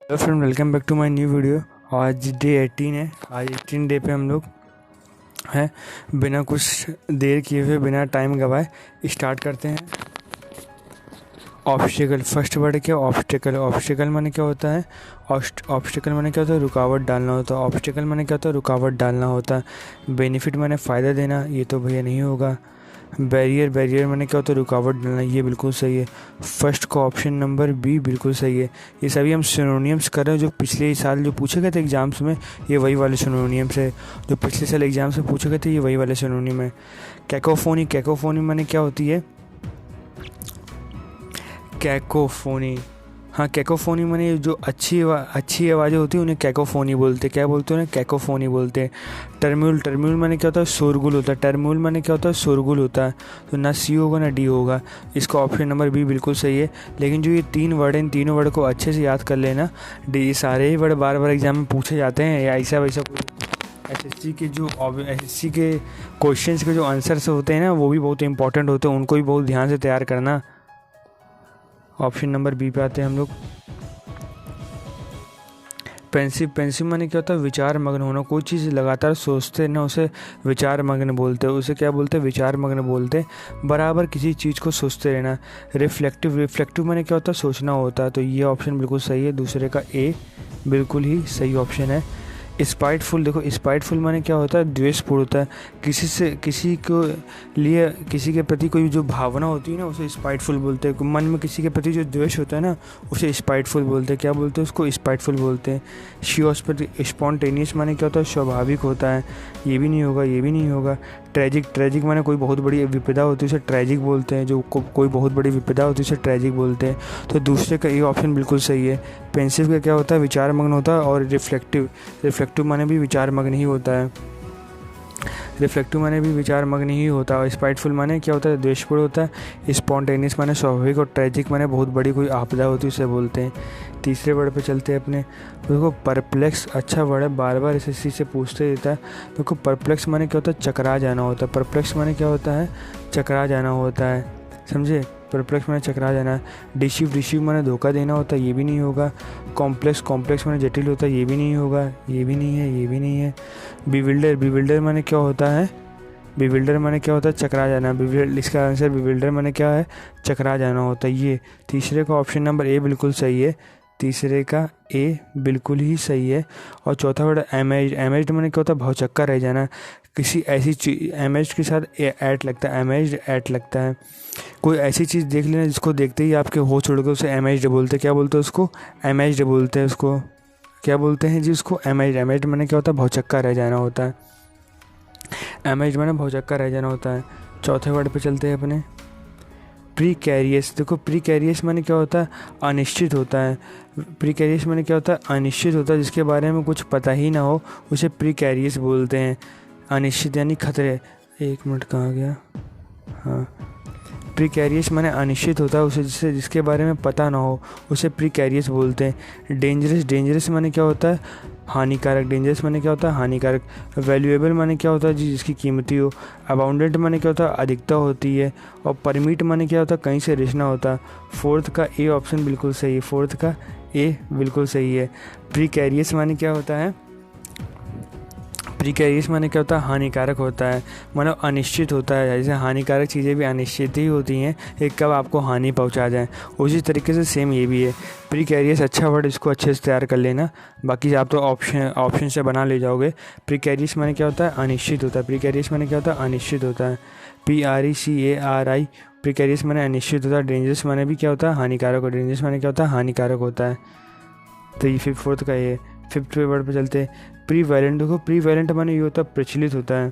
Hello friend, welcome back to my new video. आज day 18 है। आज 18 डे पे हम लोग हैं। बिना कुछ देर किए हुए, बिना टाइम गवाए स्टार्ट करते हैं। ऑब्स्टिकल, फर्स्ट वर्ड क्या? ऑब्स्टिकल। ऑब्स्टिकल माने क्या होता है? ऑब्स्टिकल माने क्या होता है? रुकावट डालना होता है। ऑब्स्टिकल माने क्या होता है? रुकावट डालना होता है। बेनिफिट माने फ़ायदा देना, ये तो भैया नहीं होगा। बैरियर, बैरियर मैंने क्या होता है? रुकावट डालना, ये बिल्कुल सही है। फर्स्ट का ऑप्शन नंबर बी बिल्कुल सही है। ये सभी हम सिनोनियम्स कर रहे हैं जो पिछले साल जो पूछे गए थे एग्जाम्स में, ये वही वाले सिनोनियम्स है जो पिछले साल एग्जाम्स में पूछे गए थे, ये वही वाले सिनोनियम है। कैकोफोनी, कैकोफोनी मैंने क्या होती है? कैकोफोनी, हाँ कैकोफोनी माने जो अच्छी आवाज़ें होती है उन्हें कैकोफोनी बोलते हैं। क्या बोलते हैं? उन्हें कैकोफोनी बोलते हैं। टर्म्यूल, टर्म्यूल माने क्या होता है? शोरगुल होता है। टर्म्यूल माने क्या होता है? शोरगुल होता है। तो ना सी होगा ना डी होगा। इसका ऑप्शन नंबर बी बिल्कुल सही है। लेकिन जो ये तीन वर्ड हैं, इन तीनों वर्ड को अच्छे से याद कर लेना। ये सारे ही वर्ड बार बार एग्जाम में पूछे जाते हैं, या ऐसा वैसा कोई एसएससी के क्वेश्चंस के जो आंसर्स होते हैं ना, वो भी बहुत इंपॉर्टेंट होते हैं, उनको भी बहुत ध्यान से तैयार करना। ऑप्शन नंबर बी पे आते हैं हम लोग। पेंसिव, पेंसिव माने क्या होता है? विचार मग्न होना। कोई चीज़ लगातार सोचते ना, उसे विचार मग्न बोलते हैं। उसे क्या बोलते हैं? विचार मग्न बोलते हैं। बराबर किसी चीज़ को सोचते रहना। रिफ्लेक्टिव, रिफ्लेक्टिव माने क्या होता है? सोचना होता है। तो ये ऑप्शन बिल्कुल सही है, दूसरे का ए बिल्कुल ही सही ऑप्शन है। स्पाइटफुल, देखो स्पाइटफुल माने क्या होता है? द्वेषपूर्ण होता है। किसी को लिए किसी के प्रति कोई जो भावना होती है ना, उसे स्पाइटफुल बोलते हैं। मन में किसी के प्रति जो द्वेष होता है ना, उसे स्पाइटफुल बोलते हैं। क्या बोलते हैं उसको? स्पाइटफुल बोलते हैं। स्पॉन्टेनियस माने क्या होता है? स्वाभाविक होता है। ये भी नहीं होगा, ये भी नहीं होगा। ट्रेजिक, ट्रेजिक माने कोई बहुत बड़ी विपदा होती है उसे ट्रेजिक बोलते हैं। जो कोई बहुत बड़ी विपदा होती है उसे ट्रेजिक बोलते हैं। तो दूसरे का ये ऑप्शन बिल्कुल सही है। पेंसिव का क्या होता है? विचार मग्न होता है। और रिफ्लेक्टिव, रिफ्लेक्टिव माने भी विचार मग्न ही होता है। रिफ्लेक्टिव माने भी विचार मग्न ही होता है। और स्पाइटफुल माने क्या होता है? द्वेषपूर्ण होता है। स्पॉन्टेनियस माने स्वाभाविक। और ट्रेजिक माने बहुत बड़ी कोई आपदा होती है उसे बोलते हैं। तीसरे वर्ड पे चलते हैं अपने। देखो परप्लेक्स अच्छा वर्ड है, बार बार एसएससी से पूछते रहता है। देखो परप्लेक्स माने क्या होता है? चकरा जाना होता है। परप्लेक्स माने क्या होता है? चकरा जाना होता है, समझे? परप्लेक्स माने चकरा जाना। डिसीव, डिसीव माने धोखा देना होता है, ये भी नहीं होगा। कॉम्प्लेक्स, कॉम्प्लेक्स माने जटिल होता है, ये भी नहीं होगा। ये भी नहीं है, ये भी नहीं है। बिविल्डर, बिविल्डर माने क्या होता है? बिविल्डर माने क्या होता है? चकरा जाना। इसका आंसर बिविल्डर माने क्या है? चकरा जाना होता है। ये तीसरे का ऑप्शन नंबर ए बिल्कुल सही है। तीसरे का ए बिल्कुल ही सही है। और चौथा वर्ड एमेज्ड, एमेज्ड माने क्या होता है? भौचक्का रह जाना। किसी ऐसी चीज, एमेज्ड के साथ एट लगता है, एमेज्ड एट लगता है। कोई ऐसी चीज़ देख लेना जिसको देखते ही आपके होश उड़ गए, उसे एमेज्ड बोलते हैं। क्या बोलते हैं उसको? एमेज्ड बोलते हैं उसको। क्या बोलते हैं जी उसको? एमेज्ड। एमेज्ड माने क्या होता है? भौचक्का रह जाना होता है। एमेज्ड माने भौचक्का रह जाना होता है। चौथे वर्ड पे चलते हैं अपने। प्रीकैरियस, देखो प्रीकैरियस माने क्या होता है? अनिश्चित होता है। प्रीकैरियस माने क्या होता है? अनिश्चित होता है, जिसके बारे में कुछ पता ही ना हो उसे प्रीकैरियस बोलते हैं। अनिश्चित यानी खतरे। एक मिनट, कहाँ गया? हाँ, प्रीकैरियस माने अनिश्चित होता है, उसे जिसके बारे में पता ना हो उसे प्रीकैरियस बोलते हैं। डेंजरस, डेंजरस माने क्या होता है? हानिकारक। डेंजरस माने क्या होता है? हानिकारक। वैल्यूएबल माने क्या होता है जी? जिसकी कीमती हो। अबाउंडेंट माने क्या होता है? अधिकता होती है। और परमिट माने क्या होता है? कहीं से रिश्ना होता है। फोर्थ का ए ऑप्शन बिल्कुल सही है। फोर्थ का ए बिल्कुल सही है। प्रीकैरियस माने क्या होता है? प्रीकैरियस माने क्या होता है? हानिकारक होता है, मतलब अनिश्चित होता है। जैसे हानिकारक चीज़ें भी अनिश्चित ही होती हैं, एक कब आपको हानि पहुंचा जाए, उसी तरीके से सेम ये भी है। प्रीकैरियस अच्छा वर्ड, इसको अच्छे से तैयार कर लेना, बाकी आप तो ऑप्शन से बना ले जाओगे। प्रीकैरियस माने क्या होता है? अनिश्चित होता है। प्रीकैरियस माने क्या होता है? अनिश्चित होता है। PRECARI, प्रीकैरियस माने अनिश्चित होता है। डेंजरस माने भी क्या होता है? हानिकारक। और डेंजरस माने क्या होता है? हानिकारक होता है। तो ये फोर्थ का ये। फिफ्थ वर्ड पे चलते हैं। प्रीवैलेंट, देखो प्रीवैलेंट माने ये होता है प्रचलित होता है।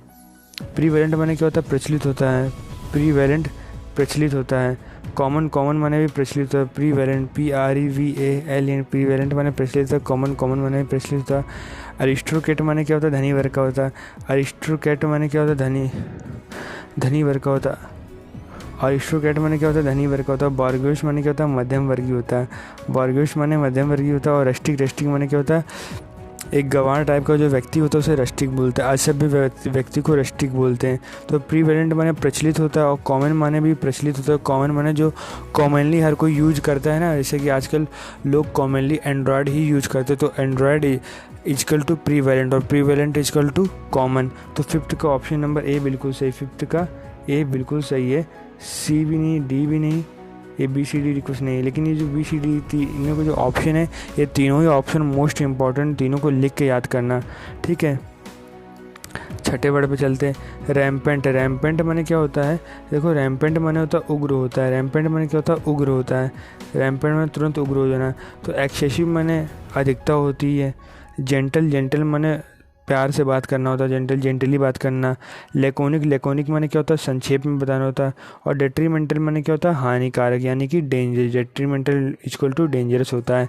प्रीवैलेंट माने क्या होता है? प्रचलित होता है। प्रीवैलेंट प्रचलित होता है। कॉमन, कॉमन माने भी प्रचलित होता है। प्रीवैलेंट, PREVALENT, प्रीवैलेंट माने प्रचलित होता है। कॉमन, कॉमन माने भी प्रचलित होता है। अरिस्टोक्रेट माने क्या होता है? धनी वर्ग का होता है। अरिस्टोक्रेट माने क्या होता है? धनी वर्ग का होता है। अरिस्टोक्रेट माने क्या होता है? धनी वर्ग का होता है। बॉर्गियोस माने क्या होता है? मध्यम वर्गीय होता है। बॉर्गियोस माने मध्यम वर्गीय होता है। और रस्टिक, रस्टिक माने क्या होता है? एक गंवार टाइप का जो व्यक्ति होता है उसे रस्टिक बोलते हैं, असभ्य व्यक्ति को रस्टिक बोलते हैं। तो प्रीवेलेंट माने प्रचलित होता है और कॉमन माने भी प्रचलित होता है। कॉमन माने जो कॉमनली हर कोई यूज करता है ना, जैसे कि आजकल लोग कॉमनली एंड्रॉयड ही यूज करते हैं, तो एंड्रॉयड इजकल टू प्रीवेलेंट और प्रीवेलेंट इजकल टू कॉमन। तो फिफ्थ का ऑप्शन नंबर ए बिल्कुल सही, फिफ्थ का ए बिल्कुल सही है। सी भी नहीं, डी भी नहीं, ए बी सी डी कुछ नहीं है। लेकिन ये जो बी सी डी तीनों के जो ऑप्शन है, ये तीनों ही ऑप्शन मोस्ट इंपॉर्टेंट, तीनों को लिख के याद करना, ठीक है। छठे वर्ड पे चलते हैं। रैम्पेंट। रैम्पेंट माने क्या होता है? देखो रैम्पेंट माने होता है उग्र होता है। रैम्पेंट माने क्या होता है? उग्र होता है। रैम्पेंट माने तुरंत उग्र हो जाना। तो एक्सेसिव माने अधिकता होती है। जेंटल। जेंटल माने प्यार से बात करना होता है, जेंटल जेंटली बात करना। लेकोनिक। लेकोनिक माने क्या होता है? संक्षेप में बताना होता है। और डेट्रीमेंटल माने क्या होता है? हानिकारक, यानी कि danger. Detrimental equal to dangerous होता है,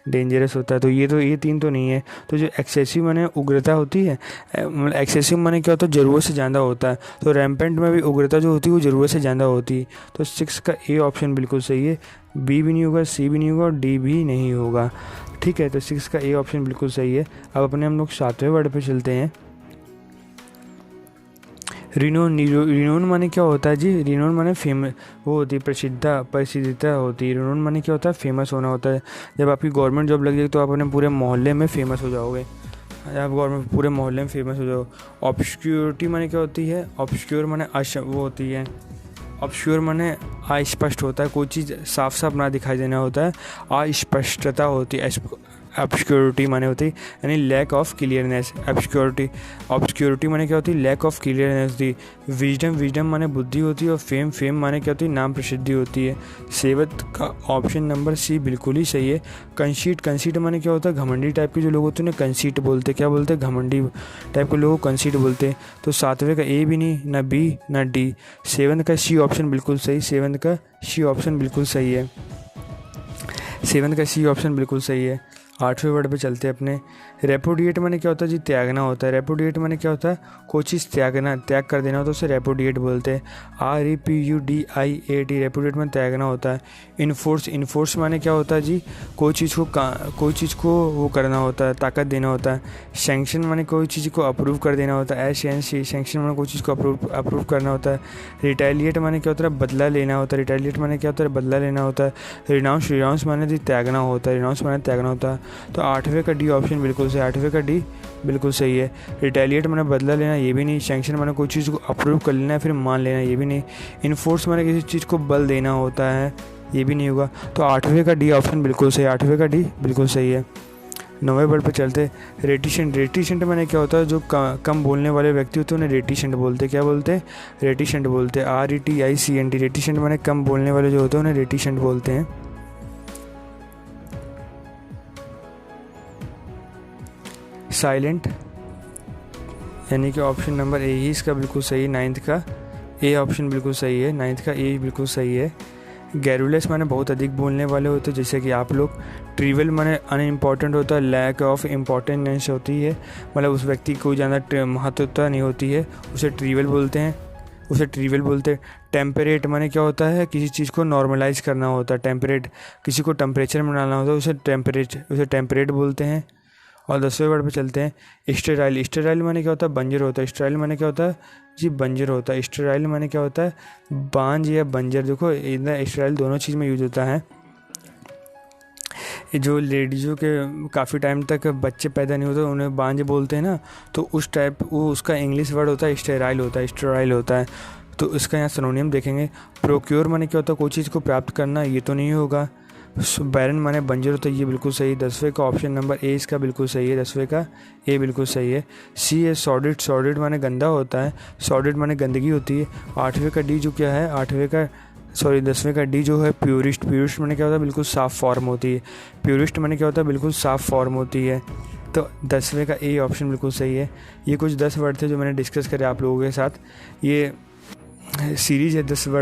डेंजरस होता है। तो ये तीन तो नहीं है। तो जो एक्सेसिव माने उग्रता होती है, मतलब एक्सेसिव माने क्या होता है? ज़रूरत से ज़्यादा होता है। तो रैम्पेंट में भी उग्रता जो होती है वो ज़रूरत से ज़्यादा होती है। तो 6 का ए ऑप्शन बिल्कुल सही है। बी भी नहीं होगा, सी भी नहीं होगा और डी भी नहीं होगा, ठीक है। तो 6 का ए ऑप्शन बिल्कुल सही है। अब अपने हम लोग 7वें वर्ड पे चलते हैं। रिनोन। रिनोन माने क्या होता है जी? रिनोन माने फेमस, वो होती है प्रसिद्धता होती है। रिनोन माने क्या होता है? फेमस होना होता है। जब आपकी गवर्नमेंट जॉब लग जाएगी तो आप अपने पूरे मोहल्ले में फेमस हो जाओगे, आप गवर्नमेंट पूरे मोहल्ले में फेमस हो जाओ। ऑब्सक्योरिटी माने क्या होती है? ऑब्सक्योर माने वो होती है, ऑब्सक्योर माने अस्पष्ट होता है, कोई चीज़ साफ साफ ना दिखाई देना होता है, अस्पष्टता होती है। ऑब्सक्योरिटी माने होती है यानी लैक ऑफ क्लियरनेस। ऑब्सक्योरिटी माने क्या होती है? लैक ऑफ क्लियरनेस दी। विजडम। विजडम माने बुद्धि होती है। और फेम माने क्या होती है? नाम प्रसिद्धि होती है। 7 का ऑप्शन नंबर सी बिल्कुल ही सही है। कंसीट माने क्या होता है? घमंडी टाइप के जो लोग होते हैं ना कंसीट बोलते हैं। क्या बोलते हैं? घमंडी टाइप के लोगों को कंसीट बोलते हैं। तो 7वें का ए भी नहीं, ना बी ना डी। 7 का सी ऑप्शन बिल्कुल सही। 7 का सी ऑप्शन बिल्कुल सही है। 7 का सी ऑप्शन बिल्कुल सही है। 8वें वर्ड पे चलते हैं अपने। रेपुडिएट माने क्या होता है जी? त्यागना होता है। रेपुडिएट माने क्या होता है? कोई चीज़ त्याग कर देना होता है, उसे रेपुडिएट बोलते हैं। REPUDIAT। रेपुडिएट माने त्यागना होता है। इन्फोर्स माने क्या होता है जी? कोई चीज़ को वो करना होता है, ताकत देना होता है। सैंक्शन माने कोई चीज़ को अप्रूव कर देना होता है। SNC। सैंक्शन माने कोई चीज़ को अप्रूव करना होता है। रिटेलिएट माने क्या होता है? बदला लेना होता है। रिटेलिएट माने क्या होता है? बदला लेना होता है। रिनाउंस माने जी त्यागना होता है। रिनाउंस माने त्यागना होता है। तो 8वें का डी ऑप्शन बिल्कुल सही। 8वें का डी बिल्कुल सही है। रिटेलिएट माने बदला लेना, ये भी नहीं। सैंक्शन माने कोई चीज़ को अप्रूव कर लेना है फिर मान लेना, ये भी नहीं। इन्फोर्स माने किसी चीज़ को बल देना होता है, ये भी नहीं होगा। तो 8वें का डी ऑप्शन बिल्कुल सही। 8वें का डी बिल्कुल सही है। 9वें वर्ड पर चलते। रेटिसेंट। रेटिसेंट माने क्या होता है? जो कम बोलने वाले व्यक्ति होते हैं उन्हें रेटिसेंट बोलते हैं। क्या बोलते हैं? रेटिसेंट बोलते हैं। RETICENT। रेटिसेंट माने कम बोलने वाले जो होते हैं उन्हें रेटिसेंट बोलते हैं। साइलेंट, यानी कि ऑप्शन नंबर ए ही इसका बिल्कुल सही है। 9th का ए ऑप्शन बिल्कुल सही है। 9th का ए बिल्कुल सही है। गैरुलेस माने बहुत अधिक बोलने वाले होते हैं, जैसे कि आप लोग। ट्रिवियल माने अनइम्पॉर्टेंट होता है, लैक ऑफ इम्पॉर्टेंस होती है, मतलब उस व्यक्ति को ज़्यादा महत्वता नहीं होती है, उसे ट्रिवियल बोलते हैं। टेम्परेट माने क्या होता है? किसी चीज़ को नॉर्मलाइज करना होता है। टेम्परेट, किसी को टेम्परेचर में डालना होता है, उसे टेम्परेट बोलते हैं। और 10वें वर्ड पे चलते हैं। स्टेराइल। स्टेराइल माने क्या होता है? बंजर होता है। स्टेराइल माने क्या होता है जी? बंजर होता है। स्टेराइल माने क्या होता है? बांझ या बंजर। देखो इधर स्टेराइल दोनों चीज़ में यूज होता है। जो लेडीज़ों के काफ़ी टाइम तक बच्चे पैदा नहीं होते उन्हें बांझ बोलते हैं ना, तो उस टाइप वो उसका इंग्लिश वर्ड होता है स्टेराइल होता है। तो इसका यहाँ सिनोनियम देखेंगे। प्रोक्योर माने क्या होता है? कोई चीज़ को प्राप्त करना, ये तो नहीं होगा। बैरन माने बंजर होता है, ये बिल्कुल सही। 10वें का ऑप्शन नंबर ए इसका बिल्कुल सही है। 10वें का ए बिल्कुल सही है। सी है सॉलिड। सॉलिड माने गंदा होता है। सॉलिड माने गंदगी होती है। 8वें का डी जो क्या है? 10वें का डी जो है प्योरिस्ट। प्योरिस्ट माने क्या होता है? बिल्कुल साफ फॉर्म होती है। प्योरिस्ट माने क्या होता है? बिल्कुल साफ फॉर्म होती है। तो 10वें का ए ऑप्शन बिल्कुल सही है। ये कुछ 10 वर्ड थे जो मैंने डिस्कस करे आप लोगों के साथ। ये सीरीज़ है 10 वर्ड